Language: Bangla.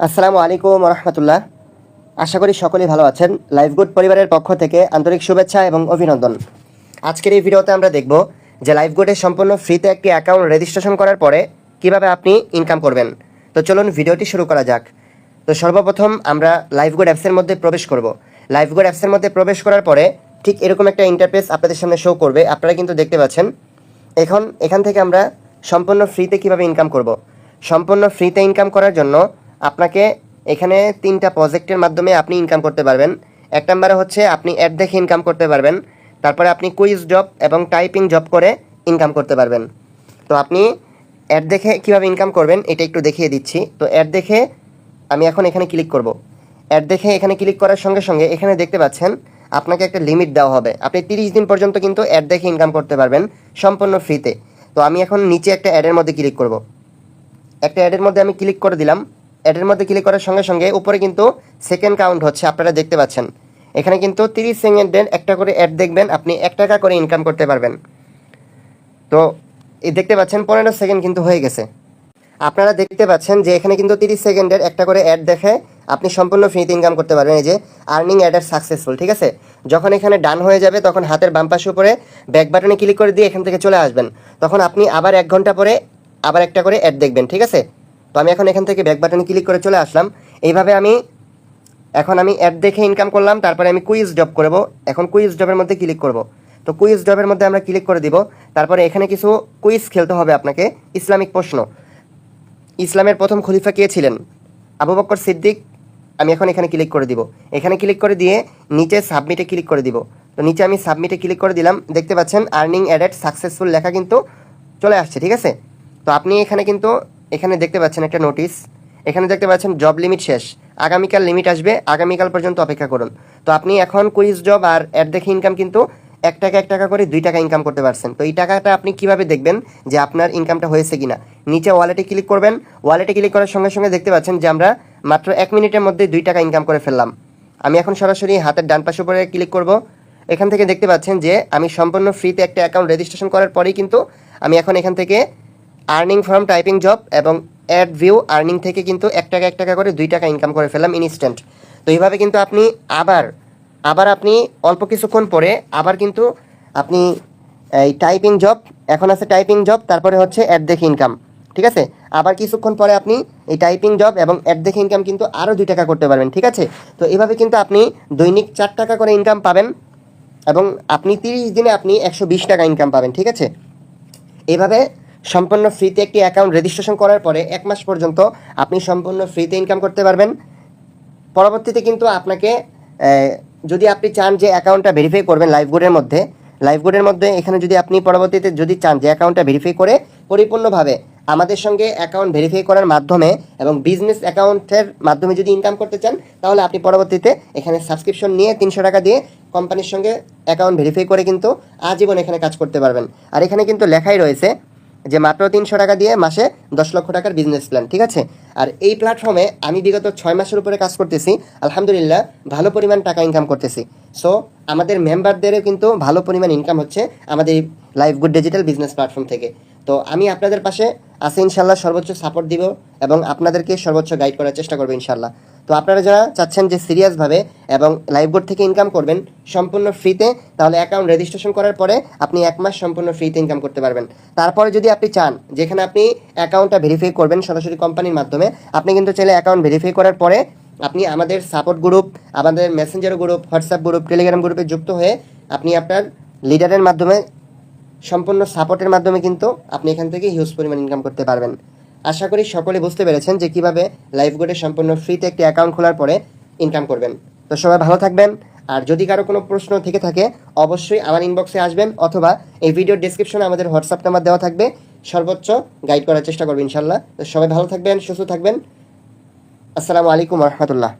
আসসালামু আলাইকুম রহমতুল্লাহ। আশা করি সকলেই ভালো আছেন। লাইফগুড পরিবারের পক্ষ থেকে আন্তরিক শুভেচ্ছা এবং অভিনন্দন। আজকের এই ভিডিওতে আমরা দেখব যে লাইফগুডে সম্পূর্ণ ফ্রিতে একটি অ্যাকাউন্ট রেজিস্ট্রেশন করার পরে কিভাবে আপনি ইনকাম করবেন। তো চলুন ভিডিওটি শুরু করা যাক। তো সর্বপ্রথম আমরা লাইফগুড অ্যাপসের মধ্যে প্রবেশ করব। লাইফগুড অ্যাপসের মধ্যে প্রবেশ করার পরে ঠিক এরকম একটা ইন্টারফেস আপনাদের সামনে শো করবে। আপনারা কিন্তু দেখতে পাচ্ছেন। এখান থেকে আমরা সম্পূর্ণ ফ্রিতে কিভাবে ইনকাম করব। সম্পূর্ণ ফ্রিতে ইনকাম করার জন্য আপনাকে এখানে 3টা প্রজেক্টের মাধ্যমে আপনি ইনকাম করতে পারবেন। এক নম্বরে হচ্ছে আপনি অ্যাড দেখে ইনকাম করতে পারবেন। তারপরে আপনি কুইজ জব এবং টাইপিং জব করে ইনকাম করতে পারবেন। তো আপনি অ্যাড দেখে কীভাবে ইনকাম করবেন এটা একটু দেখিয়ে দিচ্ছি। তো অ্যাড দেখে আমি এখন এখানে ক্লিক করব। অ্যাড দেখে এখানে ক্লিক করার সঙ্গে সঙ্গে এখানে দেখতে পাচ্ছেন আপনাকে একটা লিমিট দেওয়া হবে। আপনি 30 দিন পর্যন্ত কিন্তু অ্যাড দেখে ইনকাম করতে পারবেন সম্পূর্ণ ফ্রিতে। তো আমি এখন নিচে একটা অ্যাডের মধ্যে ক্লিক করব। একটা অ্যাডের মধ্যে আমি ক্লিক করে দিলাম। অ্যাডের মধ্যে ক্লিক করার সঙ্গে সঙ্গে উপরে কিন্তু সেকেন্ড কাউন্ট হচ্ছে, আপনারা দেখতে পাচ্ছেন। এখানে কিন্তু 30 সেকেন্ডের একটা করে অ্যাড দেখবেন, আপনি 1 টাকা করে ইনকাম করতে পারবেন। তো এই দেখতে পাচ্ছেন 15 সেকেন্ড কিন্তু হয়ে গেছে। আপনারা দেখতে পাচ্ছেন যে এখানে কিন্তু 30 সেকেন্ডের একটা করে অ্যাড দেখে আপনি সম্পূর্ণ ফ্রিতে ইনকাম করতে পারবেন। এই যে আর্নিং অ্যাডার সাকসেসফুল, ঠিক আছে। যখন এখানে ডান হয়ে যাবে তখন হাতের বাম পাশে উপরে ব্যাক বাটনে ক্লিক করে দিয়ে এখান থেকে চলে আসবেন। তখন আপনি আবার 1 ঘন্টা পরে আবার একটা করে অ্যাড দেখবেন, ঠিক আছে। তো আমি এখন এখান থেকে ব্যাক বাটনে ক্লিক করে চলে আসলাম। এইভাবে আমি অ্যাড দেখে ইনকাম করলাম। তারপরে আমি কুইজ জব করব। এখন কুইজ জবের মধ্যে ক্লিক করব। তো কুইজ জবের মধ্যে আমরা ক্লিক করে দিব। তারপরে এখানে কিছু কুইজ খেলতে হবে আপনাকে। ইসলামিক প্রশ্ন। ইসলামের প্রথম খলিফা কে ছিলেন? আবু বকর সিদ্দিক। আমি এখন এখানে ক্লিক করে দিব। এখানে ক্লিক করে দিয়ে নিচে সাবমিটে ক্লিক করে দিব। তো নিচে আমি সাবমিটে ক্লিক করে দিলাম। দেখতে পাচ্ছেন আর্নিং অ্যাডেড সাকসেসফুল লেখা কিন্তু চলে আসছে, ঠিক আছে। তো আপনি এখানে দেখতে পাচ্ছেন একটা নোটিশ। এখানে দেখতে পাচ্ছেন জব লিমিট শেষ, আগামীকাল লিমিট আসবে, আগামীকাল পর্যন্ত অপেক্ষা করুন। তো আপনি এখন কুইজ জব আর অ্যাড দেখে ইনকাম কিন্তু 1 টাকা করে 2 টাকা ইনকাম করতে পারছেন। তো এই টাকাটা আপনি কিভাবে দেখবেন যে আপনার ইনকামটা হয়েছে কিনা? নিচে ওয়ালেটে ক্লিক করবেন। ওয়ালেটে ক্লিক করার সঙ্গে সঙ্গে দেখতে পাচ্ছেন যে আমরা মাত্র 1 মিনিটের মধ্যে 2 টাকা ইনকাম করে ফেললাম। আমি এখন সরাসরি হাতের ডান পাশে উপরে ক্লিক করব। এখান থেকে দেখতে পাচ্ছেন যে আমি সম্পূর্ণ ফ্রিতে একটা অ্যাকাউন্ট রেজিস্ট্রেশন করার পরেই কিন্তু আমি এখন এখান থেকে আর্নিং ফ্রম টাইপিং জব এবং অ্যাড ভিউ আর্নিং থেকে কিন্তু 1 টাকা করে 2 টাকা ইনকাম করে ফেললাম ইনস্ট্যান্ট। তো এইভাবে কিন্তু আপনি আবার আপনি অল্প কিছুক্ষণ পরে আবার কিন্তু আপনি এই টাইপিং জব, এখন আছে টাইপিং জব, তারপরে হচ্ছে অ্যাড দেখে ইনকাম, ঠিক আছে। আবার কিছুক্ষণ পরে আপনি এই টাইপিং জব এবং অ্যাড দেখে ইনকাম কিন্তু আরও 2 টাকা করতে পারবেন, ঠিক আছে। তো এভাবে কিন্তু আপনি দৈনিক 4 টাকা করে ইনকাম পাবেন এবং আপনি 30 দিনে আপনি 120 টাকা ইনকাম পাবেন, ঠিক আছে। এভাবে সম্পূর্ণ ফ্রিতে একটি অ্যাকাউন্ট রেজিস্ট্রেশন করার পরে 1 মাস পর্যন্ত আপনি সম্পূর্ণ ফ্রিতে ইনকাম করতে পারবেন। পরবর্তীতে কিন্তু আপনাকে যদি আপনি চান যে অ্যাকাউন্টটা ভেরিফাই করবেন লাইফগুডের মধ্যে এখানে যদি আপনি পরবর্তীতে যদি চান যে অ্যাকাউন্টটা ভেরিফাই করে পরিপূর্ণভাবে আমাদের সঙ্গে অ্যাকাউন্ট ভেরিফাই করার মাধ্যমে এবং বিজনেস অ্যাকাউন্টের মাধ্যমে যদি ইনকাম করতে চান, তাহলে আপনি পরবর্তীতে এখানে সাবস্ক্রিপশন নিয়ে 300 টাকা দিয়ে কোম্পানির সঙ্গে অ্যাকাউন্ট ভেরিফাই করে কিন্তু আজীবন এখানে কাজ করতে পারবেন। আর এখানে কিন্তু লেখাই রয়েছে যে মাত্র 300 টাকা দিয়ে মাসে 10 লক্ষ টাকার বিজনেস প্ল্যান, ঠিক আছে। আর এই প্ল্যাটফর্মে আমি বিগত 6 মাসের উপরে কাজ করতেছি, আলহামদুলিল্লাহ ভালো পরিমাণ টাকা ইনকাম করতেছি। সো আমাদের মেম্বারদেরও কিন্তু ভালো পরিমাণ ইনকাম হচ্ছে আমাদের লাইফগুড ডিজিটাল বিজনেস প্ল্যাটফর্ম থেকে। তো আমি আপনাদের পাশে আছি ইনশাল্লাহ, সর্বোচ্চ সাপোর্ট দিব এবং আপনাদেরকে সর্বোচ্চ গাইড করার চেষ্টা করবো ইনশাল্লাহ। তো আপনারা যারা চাচ্ছেন যে সিরিয়াসভাবে এবং লাইফগুড থেকে ইনকাম করবেন সম্পূর্ণ ফ্রিতে, তাহলে অ্যাকাউন্ট রেজিস্ট্রেশন করার পরে আপনি 1 মাস সম্পূর্ণ ফ্রিতে ইনকাম করতে পারবেন। তারপরে যদি আপনি চান যেখানে আপনি অ্যাকাউন্টটা ভেরিফাই করবেন সরাসরি কোম্পানির মাধ্যমে, আপনি কিন্তু চাইলে অ্যাকাউন্ট ভেরিফাই করার পরে আপনি আমাদের সাপোর্ট গ্রুপ, আমাদের Messenger group, WhatsApp group, Telegram গ্রুপে যুক্ত হয়ে আপনি আপনার লিডারের মাধ্যমে সম্পূর্ণ সাপোর্টের মাধ্যমে কিন্তু আপনি এখান থেকে হিউজ পরিমাণ ইনকাম করতে পারবেন। আশা করি সকলে বুঝতে পেরেছেন যে কীভাবে লাইফগুডে সম্পূর্ণ ফ্রিতে একটি অ্যাকাউন্ট খোলার পরে ইনকাম করবেন। তো সবাই ভালো থাকবেন। আর যদি কারো কোনো প্রশ্ন থেকে থাকে অবশ্যই আমার ইনবক্সে আসবেন, অথবা এই ভিডিওর ডেসক্রিপশনে আমাদের হোয়াটসঅ্যাপ নাম্বার দেওয়া থাকবে, সর্বোচ্চ গাইড করার চেষ্টা করবেন ইনশাল্লাহ। তো সবাই ভালো থাকবেন, সুস্থ থাকবেন। আসসালামু আলাইকুম রহমতুল্লাহ।